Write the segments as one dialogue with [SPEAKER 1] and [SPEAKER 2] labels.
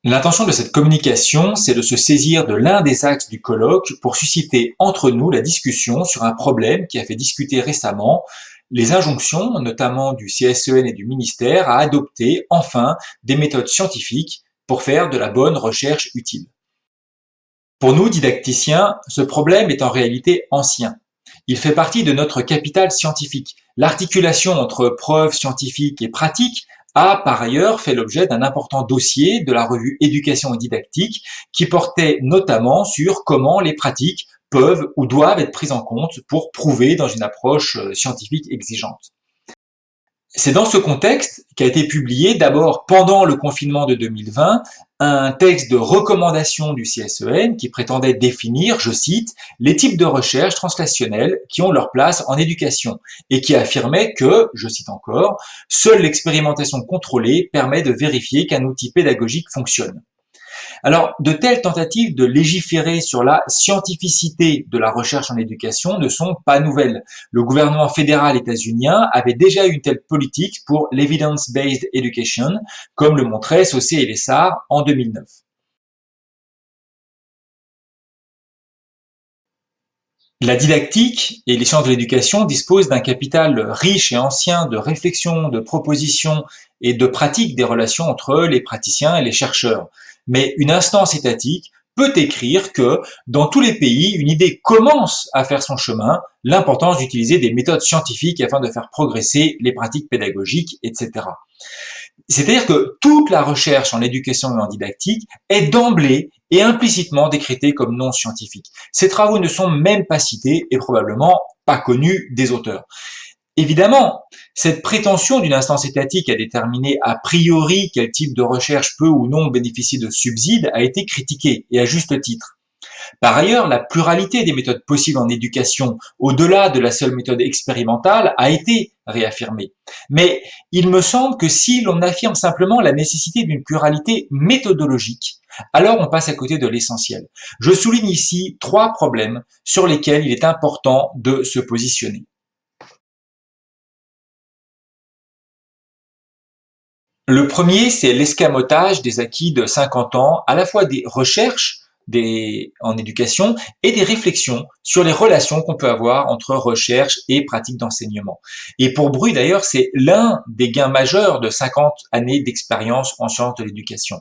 [SPEAKER 1] L'intention de cette communication, c'est de se saisir de l'un des axes du colloque pour susciter entre nous la discussion sur un problème qui a fait discuter récemment les injonctions, notamment du CSEN et du ministère, à adopter enfin des méthodes scientifiques pour faire de la bonne recherche utile. Pour nous, didacticiens, ce problème est en réalité ancien. Il fait partie de notre capital scientifique. L'articulation entre preuves scientifiques et pratiques a par ailleurs fait l'objet d'un important dossier de la revue Éducation et Didactique qui portait notamment sur comment les pratiques peuvent ou doivent être prises en compte pour prouver dans une approche scientifique exigeante. C'est dans ce contexte qu'a été publié d'abord pendant le confinement de 2020 un texte de recommandation du CSEN qui prétendait définir, je cite, les types de recherche translationnelles qui ont leur place en éducation et qui affirmait que, je cite encore, seule l'expérimentation contrôlée permet de vérifier qu'un outil pédagogique fonctionne. Alors, de telles tentatives de légiférer sur la scientificité de la recherche en éducation ne sont pas nouvelles. Le gouvernement fédéral états-unien avait déjà eu une telle politique pour l'Evidence-Based Education, comme le montraient Saussé et Lessard en 2009. La didactique et les sciences de l'éducation disposent d'un capital riche et ancien de réflexion, de propositions et de pratiques des relations entre les praticiens et les chercheurs. Mais une instance étatique peut écrire que, dans tous les pays, une idée commence à faire son chemin, l'importance d'utiliser des méthodes scientifiques afin de faire progresser les pratiques pédagogiques, etc. C'est-à-dire que toute la recherche en éducation et en didactique est d'emblée et implicitement décrétée comme non scientifique. Ces travaux ne sont même pas cités et probablement pas connus des auteurs. Évidemment, cette prétention d'une instance étatique à déterminer a priori quel type de recherche peut ou non bénéficier de subsides a été critiquée, et à juste titre. Par ailleurs, la pluralité des méthodes possibles en éducation, au-delà de la seule méthode expérimentale, a été réaffirmée. Mais il me semble que si l'on affirme simplement la nécessité d'une pluralité méthodologique, alors on passe à côté de l'essentiel. Je souligne ici 3 problèmes sur lesquels il est important de se positionner. Le premier, c'est l'escamotage des acquis de 50 ans, à la fois des recherches en éducation et des réflexions sur les relations qu'on peut avoir entre recherche et pratique d'enseignement. Et pour Bruy, d'ailleurs, c'est l'un des gains majeurs de 50 années d'expérience en sciences de l'éducation.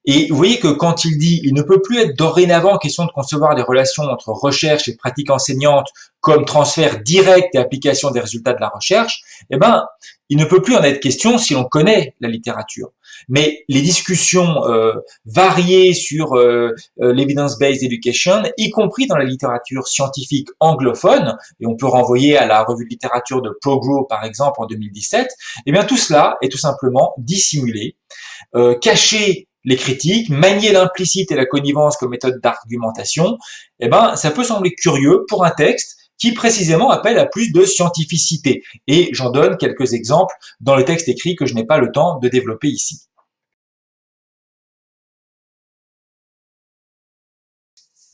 [SPEAKER 1] Et vous voyez que quand il dit il ne peut plus être dorénavant question de concevoir des relations entre recherche et pratique enseignante comme transfert direct et application des résultats de la recherche, eh ben, il ne peut plus en être question si l'on connaît la littérature. Mais les discussions variées sur l'evidence-based education, y compris dans la littérature scientifique anglophone, et on peut renvoyer à la revue de littérature de ProGrow par exemple en 2017, eh bien tout cela est tout simplement dissimulé, caché les critiques, manier l'implicite et la connivence comme méthode d'argumentation, eh ben, ça peut sembler curieux pour un texte qui précisément appelle à plus de scientificité. Et j'en donne quelques exemples dans le texte écrit que je n'ai pas le temps de développer ici.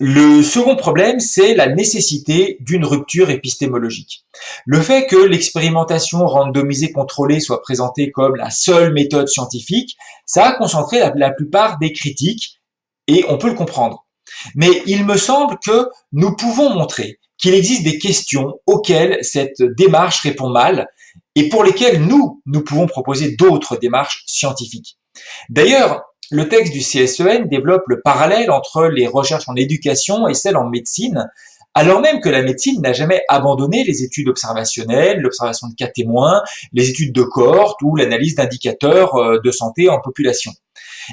[SPEAKER 1] Le second problème, c'est la nécessité d'une rupture épistémologique. Le fait que l'expérimentation randomisée contrôlée soit présentée comme la seule méthode scientifique, ça a concentré la plupart des critiques, et on peut le comprendre. Mais il me semble que nous pouvons montrer qu'il existe des questions auxquelles cette démarche répond mal, et pour lesquelles nous pouvons proposer d'autres démarches scientifiques. D'ailleurs, le texte du CSEN développe le parallèle entre les recherches en éducation et celles en médecine, alors même que la médecine n'a jamais abandonné les études observationnelles, l'observation de cas témoins, les études de cohorte ou l'analyse d'indicateurs de santé en population.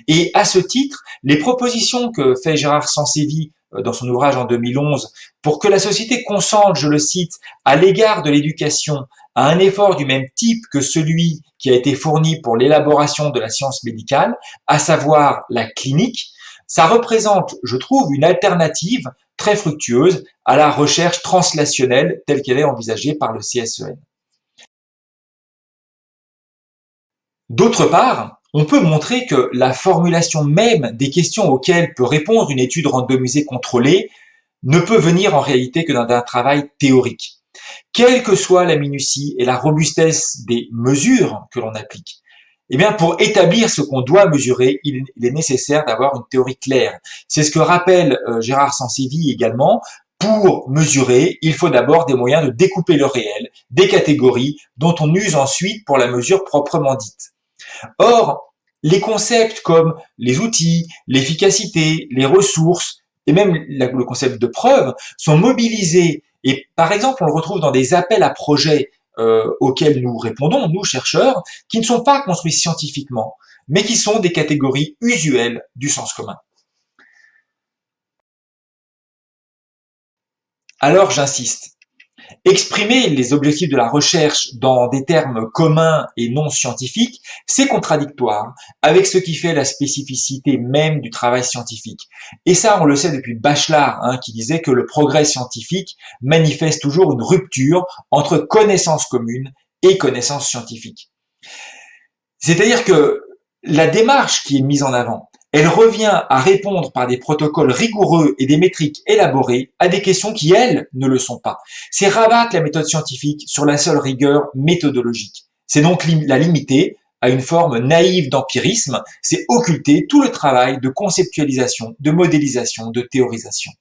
[SPEAKER 1] Et à ce titre, les propositions que fait Gérard Sansévi dans son ouvrage en 2011 pour que la société consente, je le cite, à l'égard de l'éducation à un effort du même type que celui qui a été fourni pour l'élaboration de la science médicale, à savoir la clinique, ça représente, je trouve, une alternative très fructueuse à la recherche translationnelle telle qu'elle est envisagée par le CSEN. D'autre part, on peut montrer que la formulation même des questions auxquelles peut répondre une étude randomisée contrôlée ne peut venir en réalité que d'un travail théorique. Quelle que soit la minutie et la robustesse des mesures que l'on applique, Eh bien, pour établir ce qu'on doit mesurer, il est nécessaire d'avoir une théorie claire. C'est ce que rappelle Gérard Sansevi également. Pour mesurer, il faut d'abord des moyens de découper le réel, des catégories dont on use ensuite pour la mesure proprement dite. Or, les concepts comme les outils, l'efficacité, les ressources et même le concept de preuve sont mobilisés et par exemple on le retrouve dans des appels à projets auxquels nous répondons, nous chercheurs, qui ne sont pas construits scientifiquement, mais qui sont des catégories usuelles du sens commun. Alors j'insiste, exprimer les objectifs de la recherche dans des termes communs et non scientifiques, c'est contradictoire avec ce qui fait la spécificité même du travail scientifique. Et ça, on le sait depuis Bachelard, qui disait que le progrès scientifique manifeste toujours une rupture entre connaissances communes et connaissances scientifiques. C'est-à-dire que la démarche qui est mise en avant, elle revient à répondre par des protocoles rigoureux et des métriques élaborées à des questions qui, elles, ne le sont pas. C'est rabattre la méthode scientifique sur la seule rigueur méthodologique. C'est donc la limiter à une forme naïve d'empirisme, c'est occulter tout le travail de conceptualisation, de modélisation, de théorisation.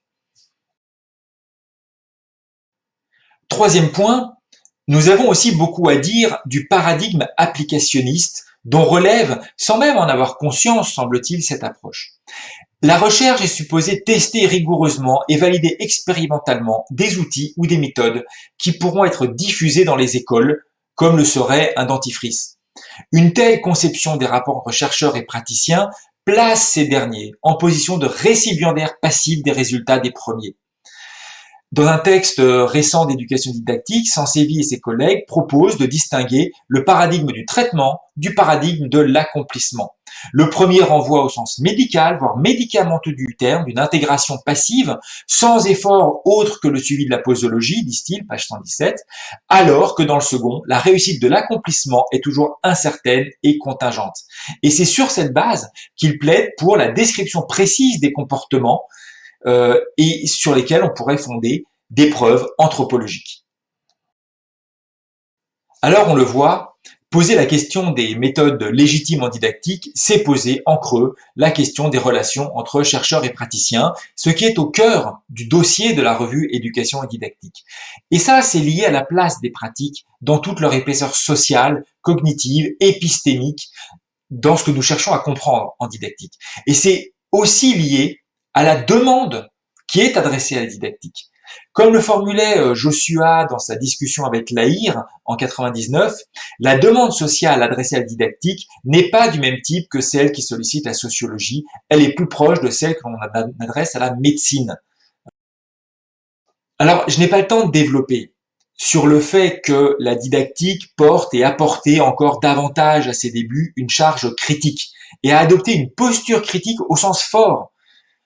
[SPEAKER 1] Troisième point, nous avons aussi beaucoup à dire du paradigme applicationniste dont relève, sans même en avoir conscience, semble-t-il, cette approche. La recherche est supposée tester rigoureusement et valider expérimentalement des outils ou des méthodes qui pourront être diffusés dans les écoles, comme le serait un dentifrice. Une telle conception des rapports entre chercheurs et praticiens place ces derniers en position de récipiendaires passifs des résultats des premiers. Dans un texte récent d'éducation didactique, Sansevi et ses collègues proposent de distinguer le paradigme du traitement du paradigme de l'accomplissement. Le premier renvoie au sens médical, voire médicamenteux du terme, d'une intégration passive, sans effort autre que le suivi de la posologie, disent-ils, page 117, alors que dans le second, la réussite de l'accomplissement est toujours incertaine et contingente. Et c'est sur cette base qu'il plaide pour la description précise des comportements et sur lesquels on pourrait fonder des preuves anthropologiques. Alors on le voit, poser la question des méthodes légitimes en didactique, c'est poser en creux la question des relations entre chercheurs et praticiens, ce qui est au cœur du dossier de la revue Éducation et Didactique. Et ça, c'est lié à la place des pratiques dans toute leur épaisseur sociale, cognitive, épistémique, dans ce que nous cherchons à comprendre en didactique. Et c'est aussi lié à la demande qui est adressée à la didactique. Comme le formulait Joshua dans sa discussion avec Lahire en 99, la demande sociale adressée à la didactique n'est pas du même type que celle qui sollicite la sociologie, elle est plus proche de celle que l'on adresse à la médecine. Alors, je n'ai pas le temps de développer sur le fait que la didactique porte et apportait encore davantage à ses débuts une charge critique et a adopté une posture critique au sens fort.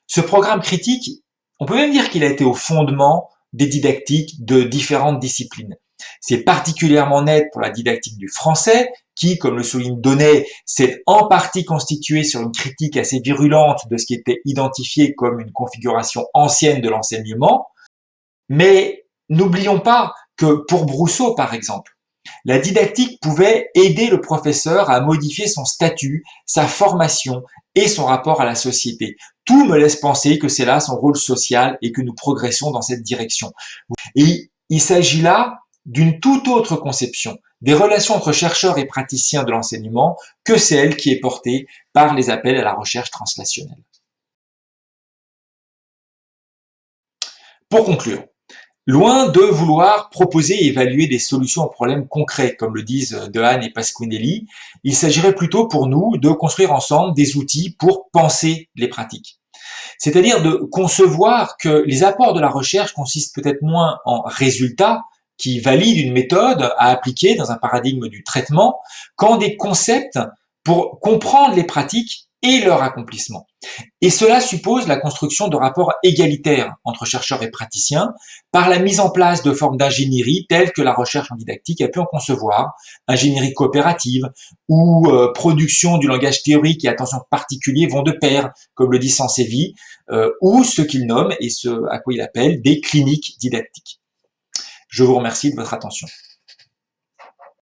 [SPEAKER 1] Ce programme critique, on peut même dire qu'il a été au fondement des didactiques de différentes disciplines. C'est particulièrement net pour la didactique du français, qui, comme le souligne Donnet, s'est en partie constituée sur une critique assez virulente de ce qui était identifié comme une configuration ancienne de l'enseignement. Mais n'oublions pas que pour Brousseau, par exemple, la didactique pouvait aider le professeur à modifier son statut, sa formation et son rapport à la société. Tout me laisse penser que c'est là son rôle social et que nous progressons dans cette direction. Et il s'agit là d'une toute autre conception des relations entre chercheurs et praticiens de l'enseignement que celle qui est portée par les appels à la recherche translationnelle. Pour conclure, loin de vouloir proposer et évaluer des solutions aux problèmes concrets, comme le disent Dehaene et Pasquinelli, il s'agirait plutôt pour nous de construire ensemble des outils pour penser les pratiques. C'est-à-dire de concevoir que les apports de la recherche consistent peut-être moins en résultats qui valident une méthode à appliquer dans un paradigme du traitement qu'en des concepts pour comprendre les pratiques et leur accomplissement. Et cela suppose la construction de rapports égalitaires entre chercheurs et praticiens par la mise en place de formes d'ingénierie telles que la recherche en didactique a pu en concevoir, ingénierie coopérative ou production du langage théorique et attention particulier vont de pair, comme le dit Sansevi, ou ce qu'il nomme et ce à quoi il appelle des cliniques didactiques. Je vous remercie de votre attention.